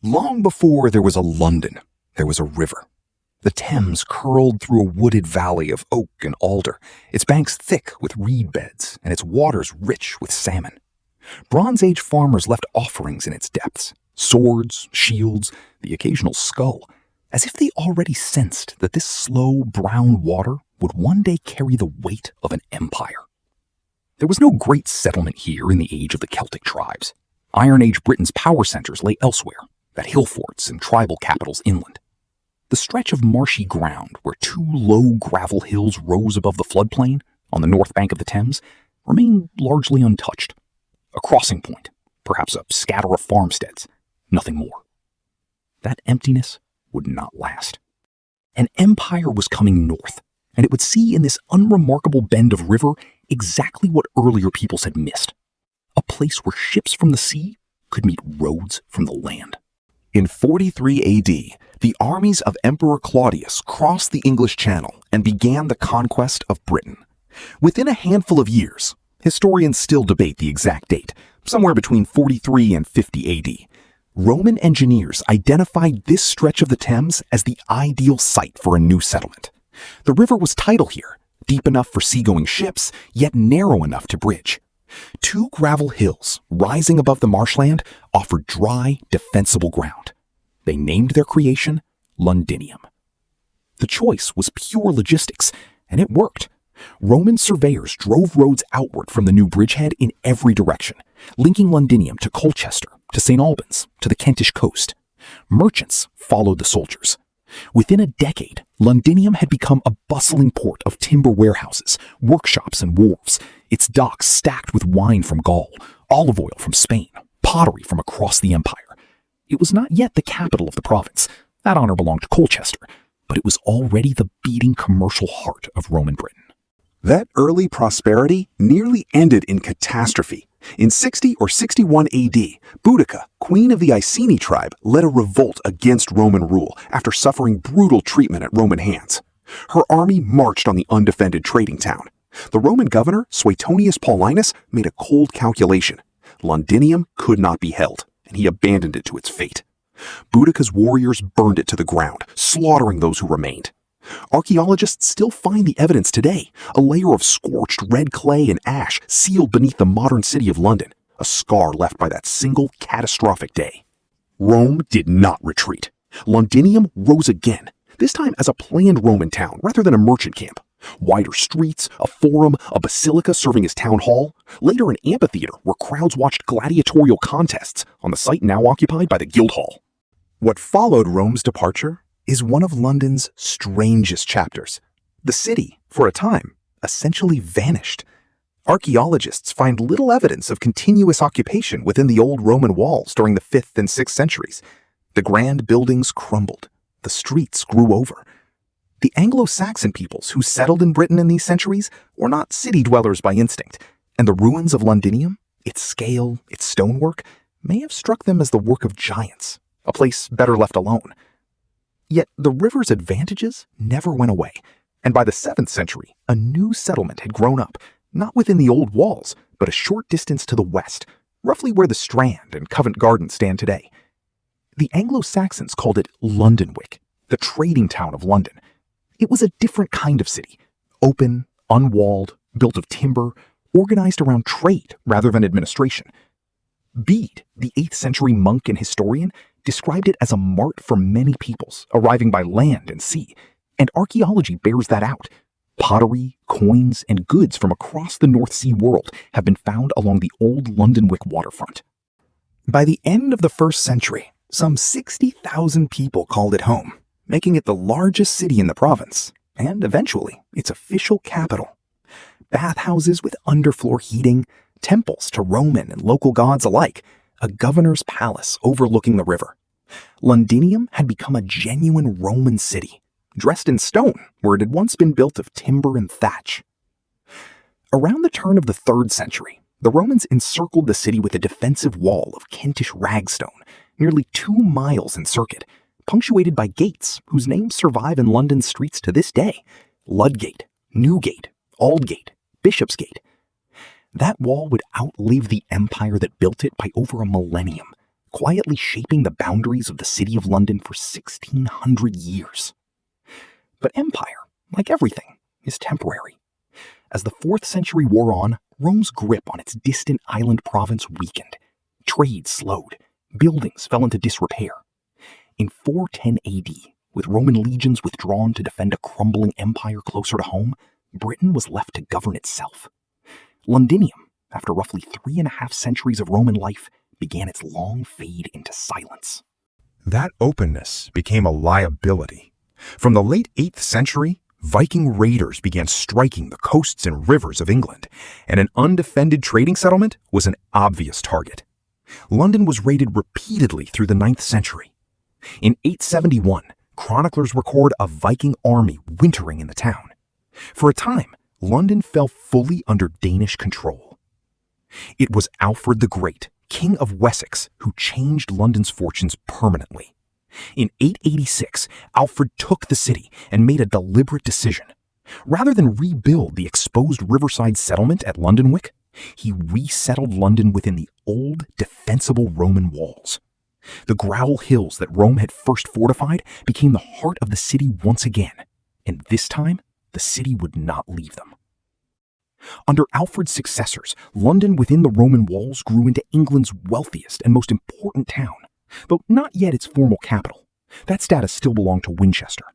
Long before there was a London, there was a river. The Thames curled through a wooded valley of oak and alder, its banks thick with reed beds and its waters rich with salmon. Bronze Age farmers left offerings in its depths, swords, shields, the occasional skull, as if they already sensed that this slow brown water would one day carry the weight of an empire. There was no great settlement here in the age of the Celtic tribes. Iron Age Britain's power centers lay elsewhere, at hill forts and tribal capitals inland. The stretch of marshy ground where two low gravel hills rose above the floodplain on the north bank of the Thames remained largely untouched. A crossing point, perhaps a scatter of farmsteads, nothing more. That emptiness would not last. An empire was coming north, and it would see in this unremarkable bend of river exactly what earlier peoples had missed. A place where ships from the sea could meet roads from the land. In 43 AD, the armies of Emperor Claudius crossed the English Channel and began the conquest of Britain. Within a handful of years, historians still debate the exact date, somewhere between 43 and 50 AD, Roman engineers identified this stretch of the Thames as the ideal site for a new settlement. The river was tidal here, deep enough for seagoing ships, yet narrow enough to bridge. Two gravel hills rising above the marshland offered dry, defensible ground. They named their creation Londinium. The choice was pure logistics, and it worked. Roman surveyors drove roads outward from the new bridgehead in every direction, linking Londinium to Colchester, to St. Albans, to the Kentish coast. Merchants followed the soldiers. Within a decade, Londinium had become a bustling port of timber warehouses, workshops, and wharves, its docks stacked with wine from Gaul, olive oil from Spain, pottery from across the empire. It was not yet the capital of the province. That honor belonged to Colchester, but it was already the beating commercial heart of Roman Britain. That early prosperity nearly ended in catastrophe. In 60 or 61 AD, Boudica, queen of the Iceni tribe, led a revolt against Roman rule after suffering brutal treatment at Roman hands. Her army marched on the undefended trading town. The Roman governor, Suetonius Paulinus, made a cold calculation. Londinium could not be held, and he abandoned it to its fate. Boudica's warriors burned it to the ground, slaughtering those who remained. Archaeologists still find the evidence today, a layer of scorched red clay and ash sealed beneath the modern city of London, a scar left by that single catastrophic day. Rome did not retreat. Londinium rose again, this time as a planned Roman town rather than a merchant camp. Wider streets, a forum, a basilica serving as town hall, later an amphitheater where crowds watched gladiatorial contests on the site now occupied by the Guildhall. What followed Rome's departure is one of London's strangest chapters. The city, for a time, essentially vanished. Archaeologists find little evidence of continuous occupation within the old Roman walls during the 5th and 6th centuries. The grand buildings crumbled. The streets grew over. The Anglo-Saxon peoples who settled in Britain in these centuries were not city dwellers by instinct, and the ruins of Londinium, its scale, its stonework, may have struck them as the work of giants, a place better left alone. Yet the river's advantages never went away, and by the 7th century, a new settlement had grown up, not within the old walls, but a short distance to the west, roughly where the Strand and Covent Garden stand today. The Anglo-Saxons called it Londonwick, the trading town of London. It was a different kind of city, open, unwalled, built of timber, organized around trade rather than administration. Bede, the 8th century monk and historian, described it as a mart for many peoples, arriving by land and sea, and archaeology bears that out. Pottery, coins, and goods from across the North Sea world have been found along the old Londonwick waterfront. By the end of the 1st century, some 60,000 people called it home, making it the largest city in the province, and eventually its official capital. Bathhouses with underfloor heating, temples to Roman and local gods alike, a governor's palace overlooking the river. Londinium had become a genuine Roman city, dressed in stone where it had once been built of timber and thatch. Around the turn of the 3rd century, the Romans encircled the city with a defensive wall of Kentish ragstone, nearly 2 miles in circuit, punctuated by gates whose names survive in London's streets to this day: Ludgate, Newgate, Aldgate, Bishopsgate. That wall would outlive the empire that built it by over a millennium, quietly shaping the boundaries of the City of London for 1,600 years. But empire, like everything, is temporary. As the 4th century wore on, Rome's grip on its distant island province weakened. Trade slowed. Buildings fell into disrepair. In 410 AD, with Roman legions withdrawn to defend a crumbling empire closer to home, Britain was left to govern itself. Londinium, after roughly 3.5 centuries of Roman life, began its long fade into silence. That openness became a liability. From the late 8th century, Viking raiders began striking the coasts and rivers of England, and an undefended trading settlement was an obvious target. London was raided repeatedly through the 9th century. In 871, chroniclers record a Viking army wintering in the town. For a time, London fell fully under Danish control. It was Alfred the Great, King of Wessex, who changed London's fortunes permanently. In 886, Alfred took the city and made a deliberate decision. Rather than rebuild the exposed riverside settlement at Londonwick, he resettled London within the old, defensible Roman walls. The Growl Hills that Rome had first fortified became the heart of the city once again, and this time, the city would not leave them. Under Alfred's successors, London within the Roman walls grew into England's wealthiest and most important town, though not yet its formal capital. That status still belonged to Winchester.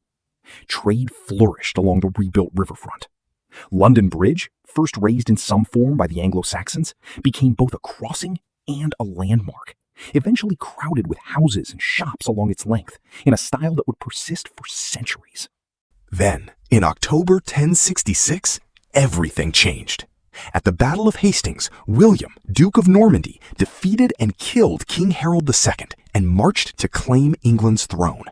Trade flourished along the rebuilt riverfront. London Bridge, first raised in some form by the Anglo-Saxons, became both a crossing and a landmark, eventually crowded with houses and shops along its length, in a style that would persist for centuries. Then, in October 1066, everything changed. At the Battle of Hastings, William, Duke of Normandy, defeated and killed King Harold II and marched to claim England's throne.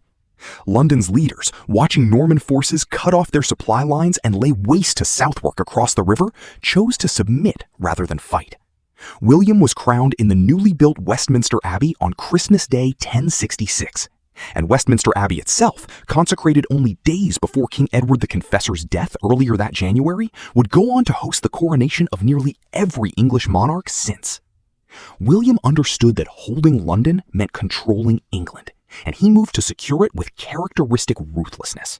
London's leaders, watching Norman forces cut off their supply lines and lay waste to Southwark across the river, chose to submit rather than fight. William was crowned in the newly built Westminster Abbey on Christmas Day 1066, and Westminster Abbey itself, consecrated only days before King Edward the Confessor's death earlier that January, would go on to host the coronation of nearly every English monarch since. William understood that holding London meant controlling England, and he moved to secure it with characteristic ruthlessness.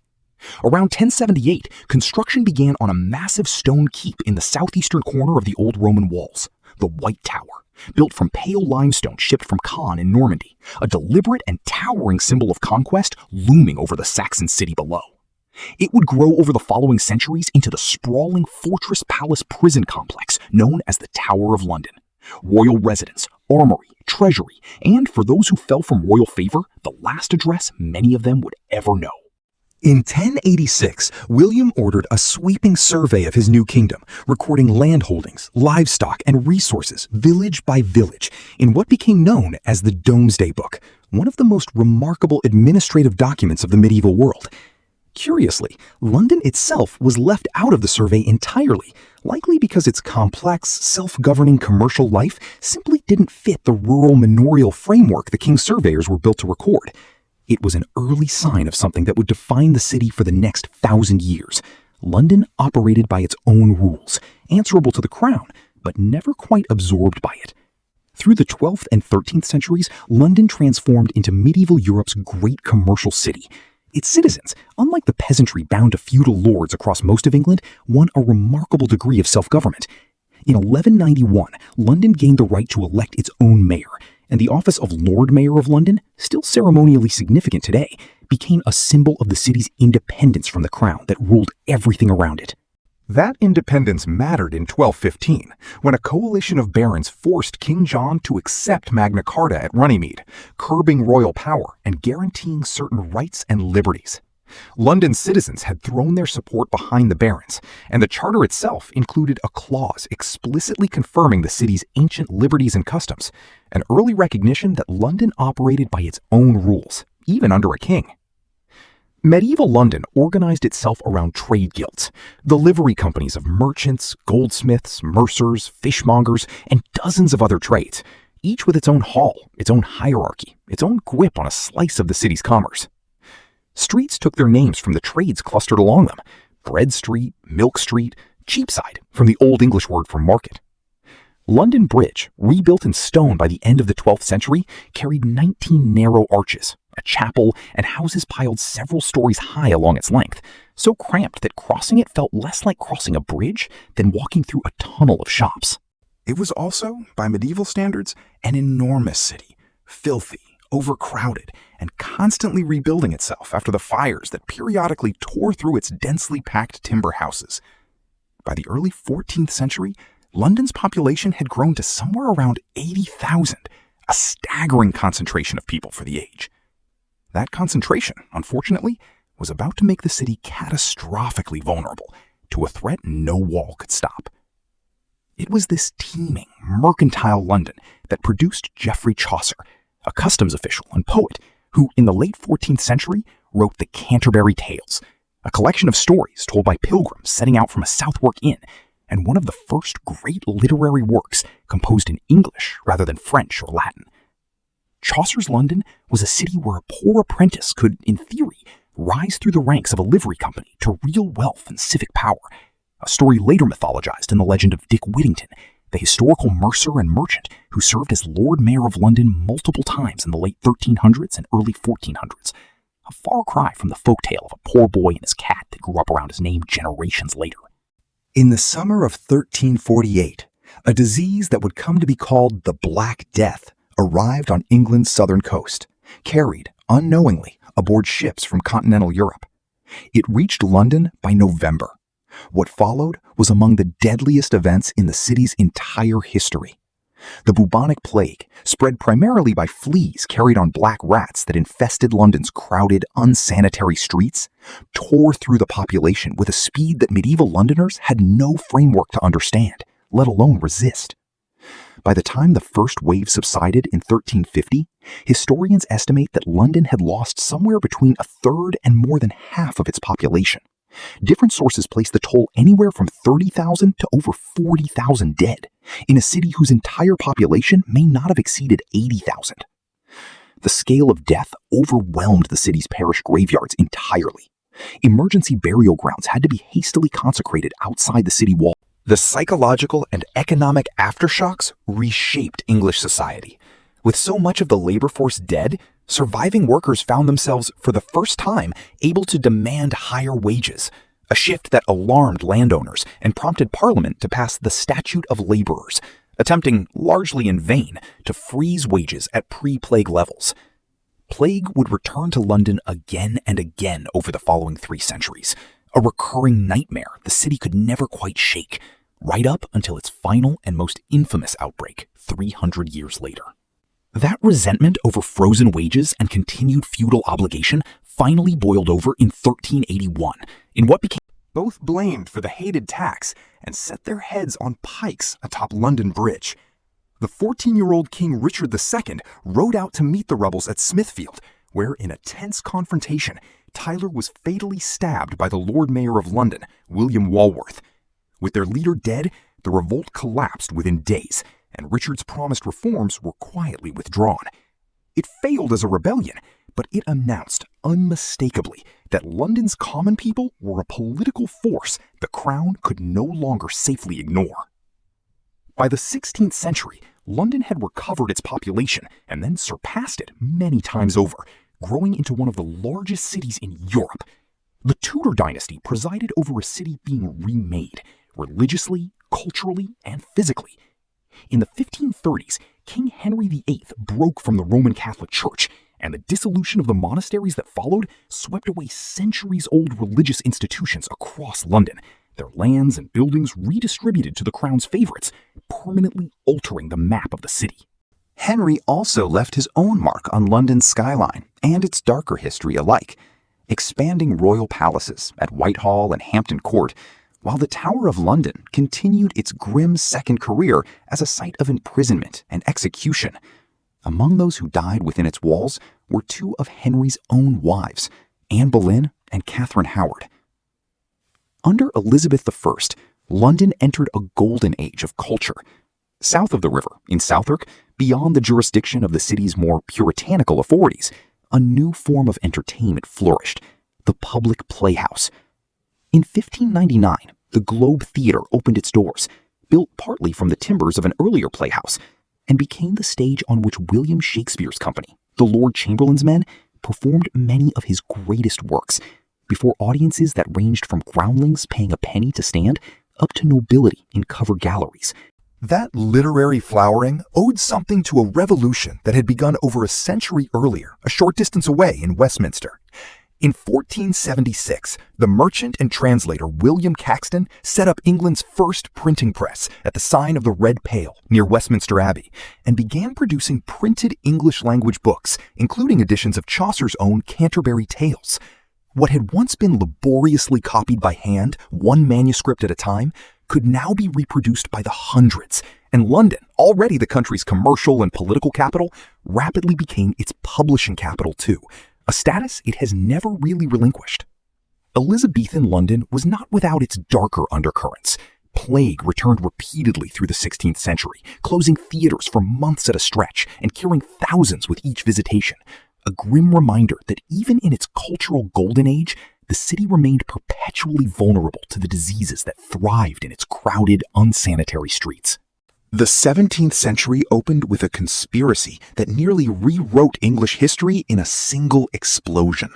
Around 1078, construction began on a massive stone keep in the southeastern corner of the old Roman walls, the White Tower, built from pale limestone shipped from Caen in Normandy, a deliberate and towering symbol of conquest looming over the Saxon city below. It would grow over the following centuries into the sprawling fortress-palace-prison complex known as the Tower of London. Royal residence, armory, treasury, and for those who fell from royal favor, the last address many of them would ever know. In 1086, William ordered a sweeping survey of his new kingdom, recording land holdings, livestock, and resources village by village in what became known as the Domesday Book, one of the most remarkable administrative documents of the medieval world. Curiously, London itself was left out of the survey entirely, likely because its complex, self-governing commercial life simply didn't fit the rural manorial framework the king's surveyors were built to record. It was an early sign of something that would define the city for the next 1,000 years. London operated by its own rules, answerable to the crown, but never quite absorbed by it. Through the 12th and 13th centuries, London transformed into medieval Europe's great commercial city. Its citizens, unlike the peasantry bound to feudal lords across most of England, won a remarkable degree of self-government. In 1191, London gained the right to elect its own mayor, and the office of Lord Mayor of London, still ceremonially significant today, became a symbol of the city's independence from the crown that ruled everything around it. That independence mattered in 1215, when a coalition of barons forced King John to accept Magna Carta at Runnymede, curbing royal power and guaranteeing certain rights and liberties. London citizens had thrown their support behind the barons, and the charter itself included a clause explicitly confirming the city's ancient liberties and customs, an early recognition that London operated by its own rules, even under a king. Medieval London organized itself around trade guilds, the livery companies of merchants, goldsmiths, mercers, fishmongers, and dozens of other trades, each with its own hall, its own hierarchy, its own grip on a slice of the city's commerce. Streets took their names from the trades clustered along them: Bread Street, Milk Street, Cheapside, from the Old English word for market. London Bridge, rebuilt in stone by the end of the 12th century, carried 19 narrow arches, a chapel, and houses piled several stories high along its length, so cramped that crossing it felt less like crossing a bridge than walking through a tunnel of shops. It was also, by medieval standards, an enormous city, filthy, overcrowded, and constantly rebuilding itself after the fires that periodically tore through its densely packed timber houses. By the early 14th century, London's population had grown to somewhere around 80,000, a staggering concentration of people for the age. That concentration, unfortunately, was about to make the city catastrophically vulnerable to a threat no wall could stop. It was this teeming, mercantile London that produced Geoffrey Chaucer, a customs official and poet who, in the late 14th century, wrote the Canterbury Tales, a collection of stories told by pilgrims setting out from a Southwark inn, and one of the first great literary works composed in English rather than French or Latin. Chaucer's London was a city where a poor apprentice could, in theory, rise through the ranks of a livery company to real wealth and civic power, a story later mythologized in the legend of Dick Whittington, the historical mercer and merchant who served as Lord Mayor of London multiple times in the late 1300s and early 1400s, a far cry from the folktale of a poor boy and his cat that grew up around his name generations later. In the summer of 1348, a disease that would come to be called the Black Death arrived on England's southern coast, carried, unknowingly, aboard ships from continental Europe. It reached London by November. What followed was among the deadliest events in the city's entire history. The bubonic plague, spread primarily by fleas carried on black rats that infested London's crowded, unsanitary streets, tore through the population with a speed that medieval Londoners had no framework to understand, let alone resist. By the time the first wave subsided in 1350, historians estimate that London had lost somewhere between a third and more than half of its population. Different sources place the toll anywhere from 30,000 to over 40,000 dead, in a city whose entire population may not have exceeded 80,000. The scale of death overwhelmed the city's parish graveyards entirely. Emergency burial grounds had to be hastily consecrated outside the city wall. The psychological and economic aftershocks reshaped English society. With so much of the labor force dead, surviving workers found themselves, for the first time, able to demand higher wages, a shift that alarmed landowners and prompted Parliament to pass the Statute of Labourers, attempting, largely in vain, to freeze wages at pre-plague levels. Plague would return to London again and again over the following 3 centuries, a recurring nightmare the city could never quite shake, right up until its final and most infamous outbreak 300 years later. That resentment over frozen wages and continued feudal obligation finally boiled over in 1381, in what became Both blamed for the hated tax and set their heads on pikes atop London Bridge. The 14-year-old King Richard II rode out to meet the rebels at Smithfield, where in a tense confrontation, Tyler was fatally stabbed by the Lord Mayor of London, William Walworth. With their leader dead, the revolt collapsed within days, and Richard's promised reforms were quietly withdrawn. It failed as a rebellion, but it announced unmistakably that London's common people were a political force the crown could no longer safely ignore. By the 16th century, London had recovered its population and then surpassed it many times over, growing into one of the largest cities in Europe. The Tudor dynasty presided over a city being remade, religiously, culturally, and physically. In the 1530s, King Henry VIII broke from the Roman Catholic Church, and the dissolution of the monasteries that followed swept away centuries-old religious institutions across London, their lands and buildings redistributed to the crown's favorites, permanently altering the map of the city. Henry also left his own mark on London's skyline and its darker history alike, expanding royal palaces at Whitehall and Hampton Court, while the Tower of London continued its grim second career as a site of imprisonment and execution. Among those who died within its walls were 2 of Henry's own wives, Anne Boleyn and Catherine Howard. Under Elizabeth I, London entered a golden age of culture. South of the river, in Southwark, beyond the jurisdiction of the city's more puritanical authorities, a new form of entertainment flourished, the public playhouse. In 1599, the Globe Theatre opened its doors, built partly from the timbers of an earlier playhouse, and became the stage on which William Shakespeare's company, the Lord Chamberlain's Men, performed many of his greatest works, before audiences that ranged from groundlings paying a penny to stand up to nobility in cover galleries. That literary flowering owed something to a revolution that had begun over a century earlier, a short distance away in Westminster. In 1476, the merchant and translator William Caxton set up England's first printing press at the sign of the Red Pale near Westminster Abbey and began producing printed English-language books, including editions of Chaucer's own Canterbury Tales. What had once been laboriously copied by hand, one manuscript at a time, could now be reproduced by the hundreds, and London, already the country's commercial and political capital, rapidly became its publishing capital too, a status it has never really relinquished. Elizabethan London was not without its darker undercurrents. Plague returned repeatedly through the 16th century, closing theaters for months at a stretch and killing thousands with each visitation, a grim reminder that even in its cultural golden age, the city remained perpetually vulnerable to the diseases that thrived in its crowded, unsanitary streets. The 17th century opened with a conspiracy that nearly rewrote English history in a single explosion.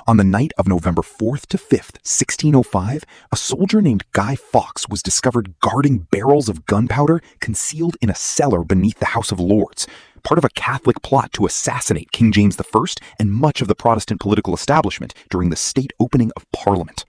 On the night of November 4th to 5th, 1605, a soldier named Guy Fawkes was discovered guarding barrels of gunpowder concealed in a cellar beneath the House of Lords, part of a Catholic plot to assassinate King James I and much of the Protestant political establishment during the state opening of Parliament.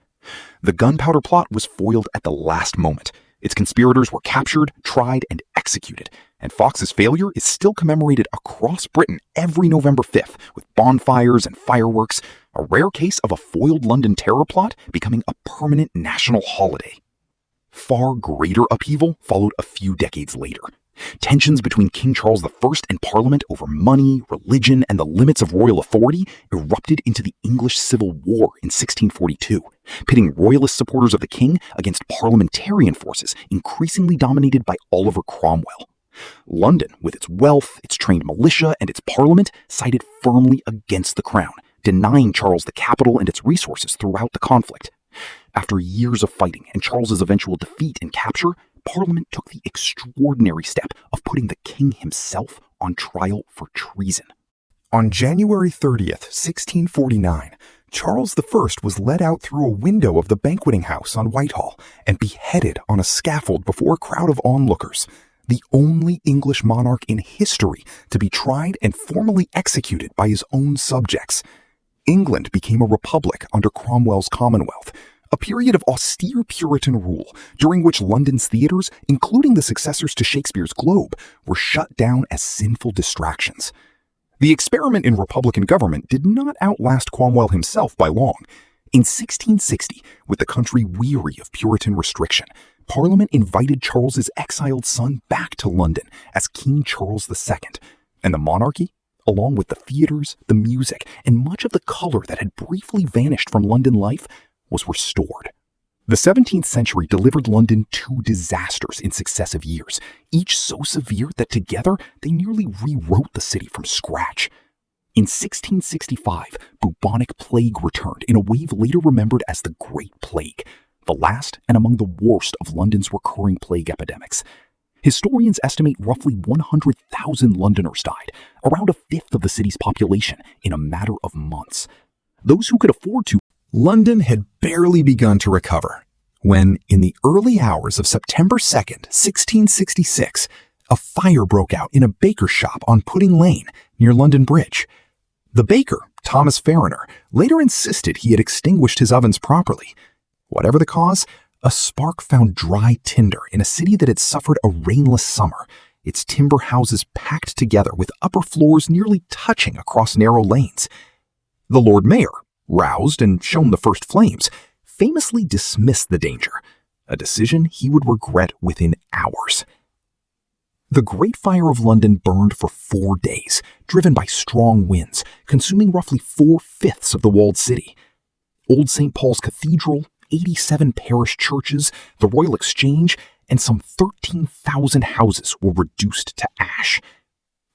The gunpowder plot was foiled at the last moment. Its conspirators were captured, tried, and executed, and Fawkes' failure is still commemorated across Britain every November 5th with bonfires and fireworks, a rare case of a foiled London terror plot becoming a permanent national holiday. Far greater upheaval followed a few decades later. Tensions between King Charles I and Parliament over money, religion, and the limits of royal authority erupted into the English Civil War in 1642, pitting royalist supporters of the king against parliamentarian forces increasingly dominated by Oliver Cromwell. London, with its wealth, its trained militia, and its parliament, sided firmly against the crown, denying Charles the capital and its resources throughout the conflict. After years of fighting and Charles's eventual defeat and capture, Parliament took the extraordinary step of putting the king himself on trial for treason. On January 30th, 1649, Charles I was led out through a window of the banqueting house on Whitehall and beheaded on a scaffold before a crowd of onlookers, the only English monarch in history to be tried and formally executed by his own subjects. England became a republic under Cromwell's Commonwealth, a period of austere Puritan rule during which London's theaters, including the successors to Shakespeare's Globe, were shut down as sinful distractions. The experiment in Republican government did not outlast Cromwell himself by long. In 1660, with the country weary of Puritan restriction, Parliament invited Charles's exiled son back to London as King Charles II, and the monarchy, along with the theaters, the music, and much of the color that had briefly vanished from London life, was restored. The 17th century delivered London two disasters in successive years, each so severe that together they nearly rewrote the city from scratch. In 1665, bubonic plague returned in a wave later remembered as the Great Plague, the last and among the worst of London's recurring plague epidemics. Historians estimate roughly 100,000 Londoners died, around a fifth of the city's population, in a matter of months. Those who could afford to. London had barely begun to recover when, in the early hours of September 2nd, 1666, a fire broke out in a baker's shop on Pudding Lane near London Bridge. The baker, Thomas Farriner, later insisted he had extinguished his ovens properly. Whatever the cause, a spark found dry tinder in a city that had suffered a rainless summer, its timber houses packed together with upper floors nearly touching across narrow lanes. The Lord Mayor, roused and shown the first flames, famously dismissed the danger, a decision he would regret within hours. The Great Fire of London burned for 4 days, driven by strong winds, consuming roughly 4/5 of the walled city. Old St. Paul's Cathedral, 87 parish churches, the Royal Exchange, and some 13,000 houses were reduced to ash.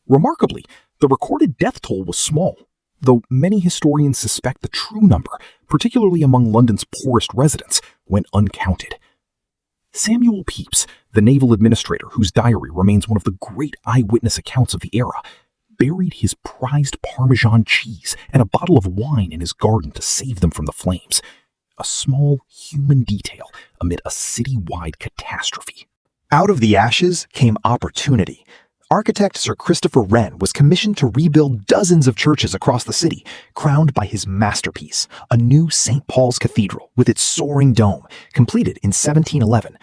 Remarkably, the recorded death toll was small, though many historians suspect the true number, particularly among London's poorest residents, went uncounted. Samuel Pepys, the naval administrator whose diary remains one of the great eyewitness accounts of the era, buried his prized Parmesan cheese and a bottle of wine in his garden to save them from the flames. A small human detail amid a city-wide catastrophe. Out of the ashes came opportunity. Architect Sir Christopher Wren was commissioned to rebuild dozens of churches across the city, crowned by his masterpiece, a new St. Paul's Cathedral with its soaring dome, completed in 1711.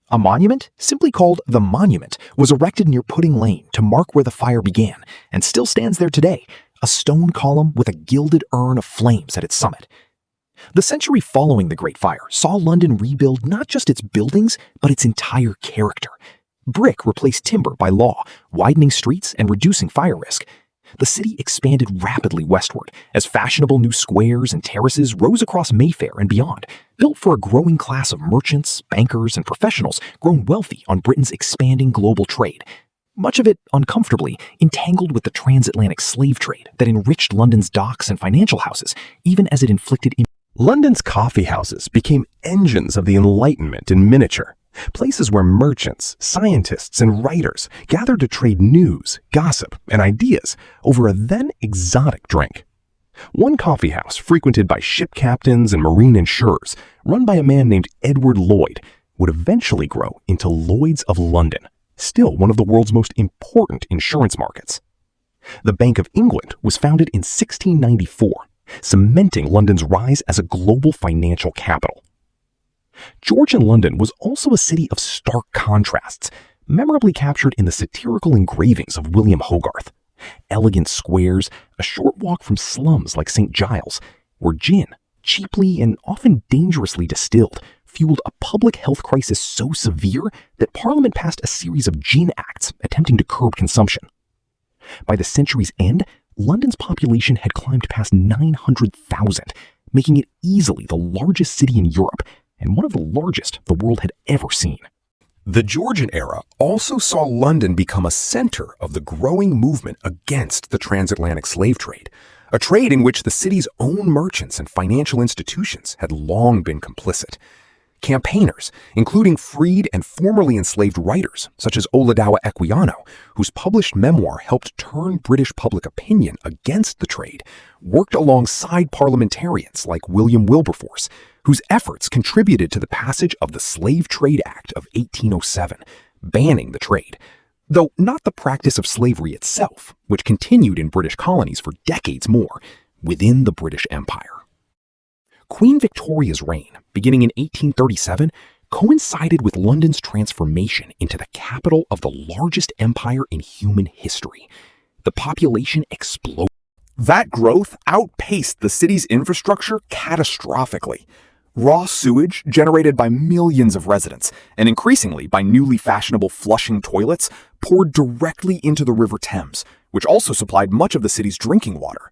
A monument, simply called the Monument, was erected near Pudding Lane to mark where the fire began, and still stands there today, a stone column with a gilded urn of flames at its summit. The century following the Great Fire saw London rebuild not just its buildings, but its entire character. Brick replaced timber by law, widening streets and reducing fire risk. The city expanded rapidly westward as fashionable new squares and terraces rose across Mayfair and beyond, built for a growing class of merchants, bankers, and professionals grown wealthy on Britain's expanding global trade. Much of it uncomfortably entangled with the transatlantic slave trade that enriched London's docks and financial houses, even as it inflicted. London's coffee houses became engines of the Enlightenment in miniature, places where merchants, scientists, and writers gathered to trade news, gossip, and ideas over a then exotic drink. One coffee house frequented by ship captains and marine insurers, run by a man named Edward Lloyd, would eventually grow into Lloyd's of London, still one of the world's most important insurance markets. The Bank of England was founded in 1694, cementing London's rise as a global financial capital. Georgian London was also a city of stark contrasts, memorably captured in the satirical engravings of William Hogarth. Elegant squares, a short walk from slums like St. Giles, where gin, cheaply and often dangerously distilled, fueled a public health crisis so severe that Parliament passed a series of gin acts attempting to curb consumption. By the century's end, London's population had climbed past 900,000, making it easily the largest city in Europe and one of the largest the world had ever seen. The Georgian era also saw London become a center of the growing movement against the transatlantic slave trade, a trade in which the city's own merchants and financial institutions had long been complicit. Campaigners, including freed and formerly enslaved writers such as Oladawa Equiano, whose published memoir helped turn British public opinion against the trade, worked alongside parliamentarians like William Wilberforce, whose efforts contributed to the passage of the Slave Trade Act of 1807, banning the trade, though not the practice of slavery itself, which continued in British colonies for decades more within the British Empire. Queen Victoria's reign, beginning in 1837, coincided with London's transformation into the capital of the largest empire in human history. The population exploded. That growth outpaced the city's infrastructure catastrophically. Raw sewage, generated by millions of residents, and increasingly by newly fashionable flushing toilets, poured directly into the River Thames, which also supplied much of the city's drinking water.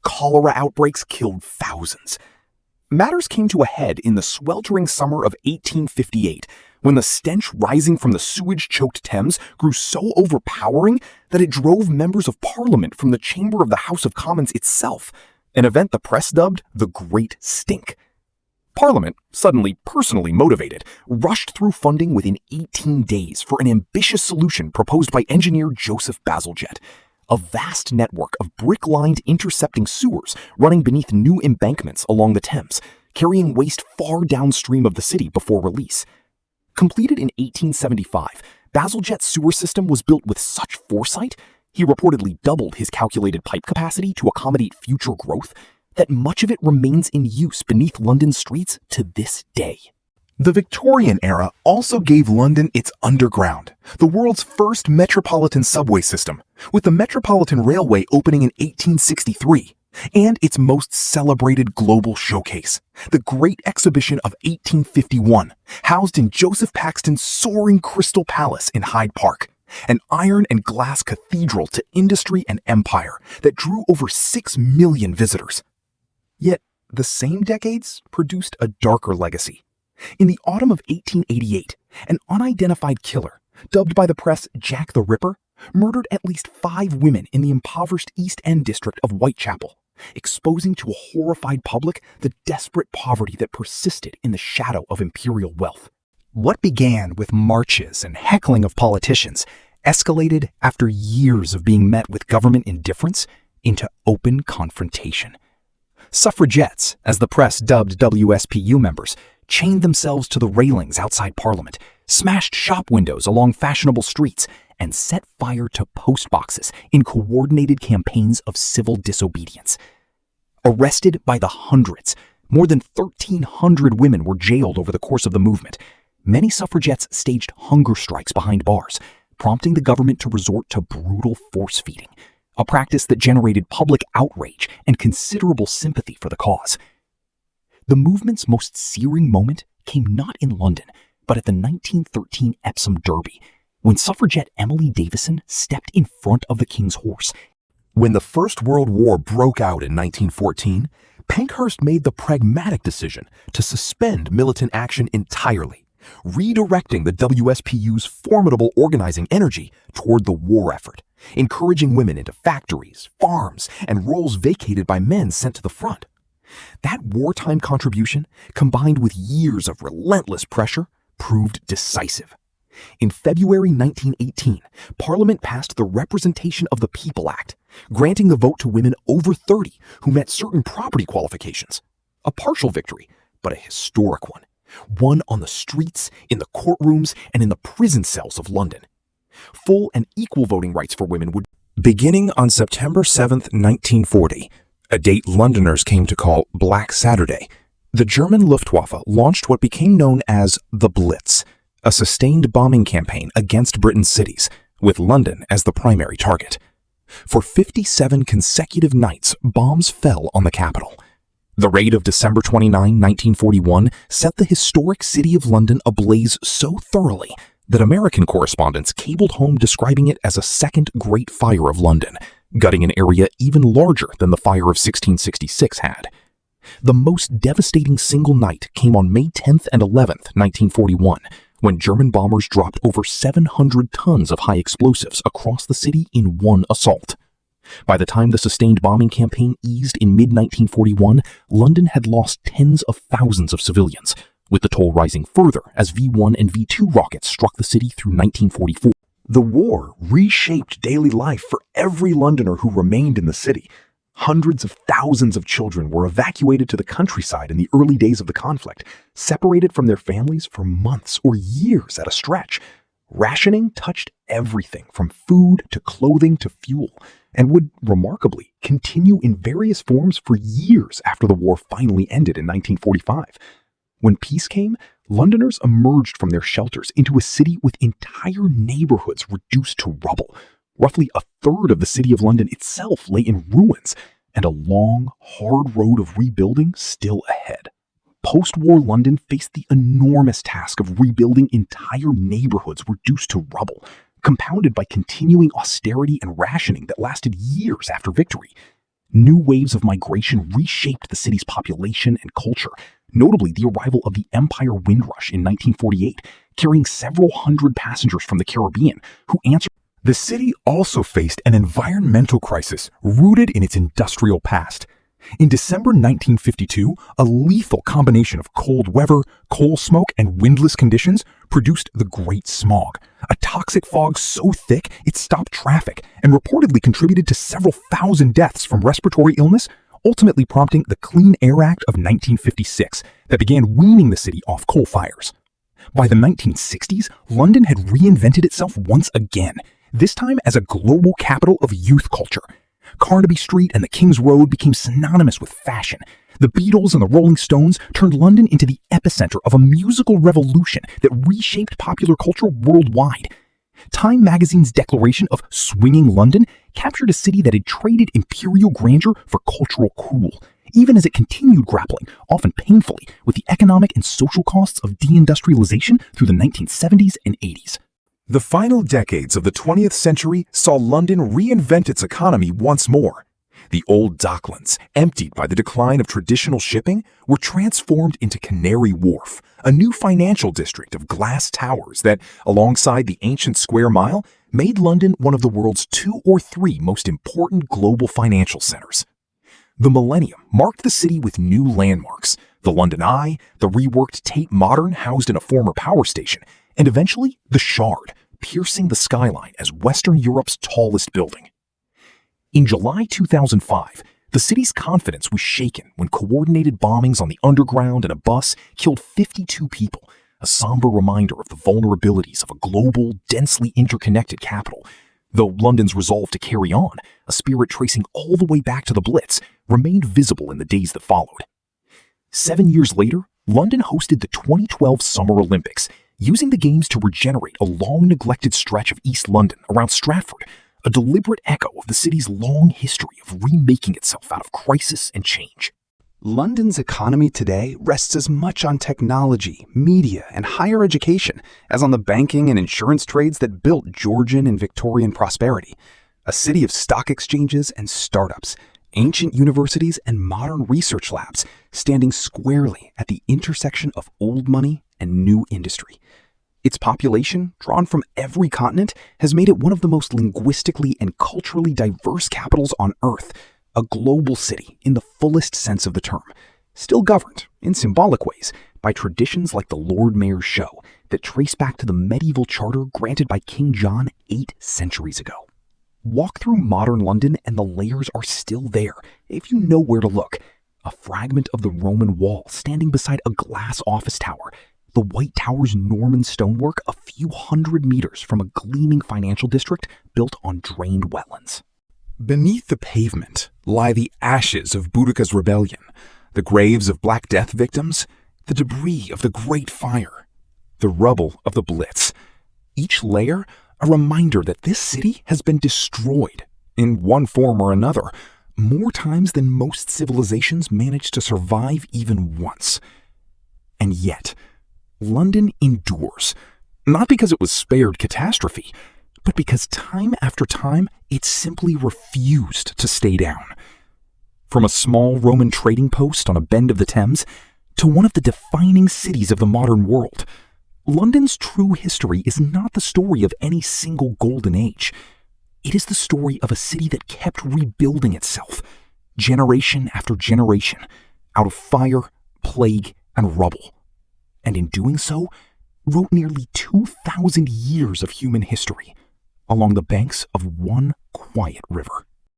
Cholera outbreaks killed thousands. Matters came to a head in the sweltering summer of 1858, when the stench rising from the sewage-choked Thames grew so overpowering that it drove members of Parliament from the chamber of the House of Commons itself, an event the press dubbed the Great Stink. Parliament, suddenly personally motivated, rushed through funding within 18 days for an ambitious solution proposed by engineer Joseph Bazalgette, a vast network of brick-lined intercepting sewers running beneath new embankments along the Thames, carrying waste far downstream of the city before release. Completed in 1875, Bazalgette's sewer system was built with such foresight, he reportedly doubled his calculated pipe capacity to accommodate future growth, that much of it remains in use beneath London's streets to this day. The Victorian era also gave London its underground, the world's first metropolitan subway system, with the Metropolitan Railway opening in 1863, and its most celebrated global showcase, the Great Exhibition of 1851, housed in Joseph Paxton's soaring Crystal Palace in Hyde Park, an iron and glass cathedral to industry and empire that drew over 6 million visitors. Yet, the same decades produced a darker legacy. In the autumn of 1888, an unidentified killer, dubbed by the press Jack the Ripper, murdered at least 5 women in the impoverished East End district of Whitechapel, exposing to a horrified public the desperate poverty that persisted in the shadow of imperial wealth. What began with marches and heckling of politicians escalated after years of being met with government indifference into open confrontation. Suffragettes, as the press dubbed WSPU members, chained themselves to the railings outside Parliament, smashed shop windows along fashionable streets, and set fire to post boxes in coordinated campaigns of civil disobedience. Arrested by the hundreds, more than 1,300 women were jailed over the course of the movement. Many suffragettes staged hunger strikes behind bars, prompting the government to resort to brutal force-feeding, a practice that generated public outrage and considerable sympathy for the cause. The movement's most searing moment came not in London, but at the 1913 Epsom Derby, when suffragette Emily Davison stepped in front of the King's horse. When the First World War broke out in 1914, Pankhurst made the pragmatic decision to suspend militant action entirely, redirecting the WSPU's formidable organizing energy toward the war effort, encouraging women into factories, farms, and roles vacated by men sent to the front. That wartime contribution, combined with years of relentless pressure, proved decisive. In February 1918, Parliament passed the Representation of the People Act, granting the vote to women over 30 who met certain property qualifications. A partial victory, but a historic one. One on the streets, in the courtrooms, and in the prison cells of London. Full and equal voting rights for women would Beginning on September 7, 1940, a date Londoners came to call Black Saturday, the German Luftwaffe launched what became known as the Blitz, a sustained bombing campaign against Britain's cities, with London as the primary target. For 57 consecutive nights, bombs fell on the capital. The raid of December 29, 1941, set the historic city of London ablaze so thoroughly that American correspondents cabled home describing it as a second Great Fire of London, gutting an area even larger than the fire of 1666 had. The most devastating single night came on May 10th and 11th, 1941, when German bombers dropped over 700 tons of high explosives across the city in one assault. By the time the sustained bombing campaign eased in mid-1941, London had lost tens of thousands of civilians, with the toll rising further as V-1 and V-2 rockets struck the city through 1944. The war reshaped daily life for every Londoner who remained in the city. Hundreds of thousands of children were evacuated to the countryside in the early days of the conflict, separated from their families for months or years at a stretch. Rationing touched everything from food to clothing to fuel, and would, remarkably, continue in various forms for years after the war finally ended in 1945. When peace came, Londoners emerged from their shelters into a city with entire neighborhoods reduced to rubble. Roughly a third of the city of London itself lay in ruins, and a long, hard road of rebuilding still ahead. Post-war London faced the enormous task of rebuilding entire neighborhoods reduced to rubble, compounded by continuing austerity and rationing that lasted years after victory. New waves of migration reshaped the city's population and culture, notably the arrival of the Empire Windrush in 1948, carrying several hundred passengers from the Caribbean who answered. The city also faced an environmental crisis rooted in its industrial past. In December 1952, a lethal combination of cold weather, coal smoke, and windless conditions produced the Great Smog, a toxic fog so thick it stopped traffic and reportedly contributed to several thousand deaths from respiratory illness, ultimately prompting the Clean Air Act of 1956 that began weaning the city off coal fires. By the 1960s, London had reinvented itself once again, this time as a global capital of youth culture. Carnaby Street and the King's Road became synonymous with fashion. The Beatles and the Rolling Stones turned London into the epicenter of a musical revolution that reshaped popular culture worldwide. Time magazine's declaration of swinging London captured a city that had traded imperial grandeur for cultural cool, even as it continued grappling, often painfully, with the economic and social costs of deindustrialization through the 1970s and 80s. The final decades of the 20th century saw London reinvent its economy once more. The old docklands, emptied by the decline of traditional shipping, were transformed into Canary Wharf, a new financial district of glass towers that, alongside the ancient Square Mile, made London one of the world's 2 or 3 most important global financial centers. The millennium marked the city with new landmarks, the London Eye, the reworked Tate Modern housed in a former power station, and eventually the Shard, piercing the skyline as Western Europe's tallest building. In July 2005, the city's confidence was shaken when coordinated bombings on the underground and a bus killed 52 people, a somber reminder of the vulnerabilities of a global, densely interconnected capital. Though London's resolve to carry on, a spirit tracing all the way back to the Blitz, remained visible in the days that followed. 7 years later, London hosted the 2012 Summer Olympics, using the Games to regenerate a long-neglected stretch of East London around Stratford, a deliberate echo of the city's long history of remaking itself out of crisis and change. London's economy today rests as much on technology, media, and higher education as on the banking and insurance trades that built Georgian and Victorian prosperity. A city of stock exchanges and startups, ancient universities and modern research labs, standing squarely at the intersection of old money and new industry. Its population, drawn from every continent, has made it one of the most linguistically and culturally diverse capitals on Earth, a global city in the fullest sense of the term, still governed, in symbolic ways, by traditions like the Lord Mayor's Show that trace back to the medieval charter granted by King John 8 centuries ago. Walk through modern London and the layers are still there, if you know where to look. A fragment of the Roman wall standing beside a glass office tower, the White Tower's Norman stonework a few hundred meters from a gleaming financial district built on drained wetlands. Beneath the pavement lie the ashes of Boudica's rebellion, the graves of Black Death victims, the debris of the Great Fire, the rubble of the Blitz. Each layer a reminder that this city has been destroyed, in one form or another, more times than most civilizations manage to survive even once. And yet, London endures, not because it was spared catastrophe, but because time after time it simply refused to stay down. From a small Roman trading post on a bend of the Thames to one of the defining cities of the modern world, London's true history is not the story of any single golden age. It is the story of a city that kept rebuilding itself, generation after generation, out of fire, plague, and rubble. And in doing so, wrote nearly 2,000 years of human history along the banks of one quiet river.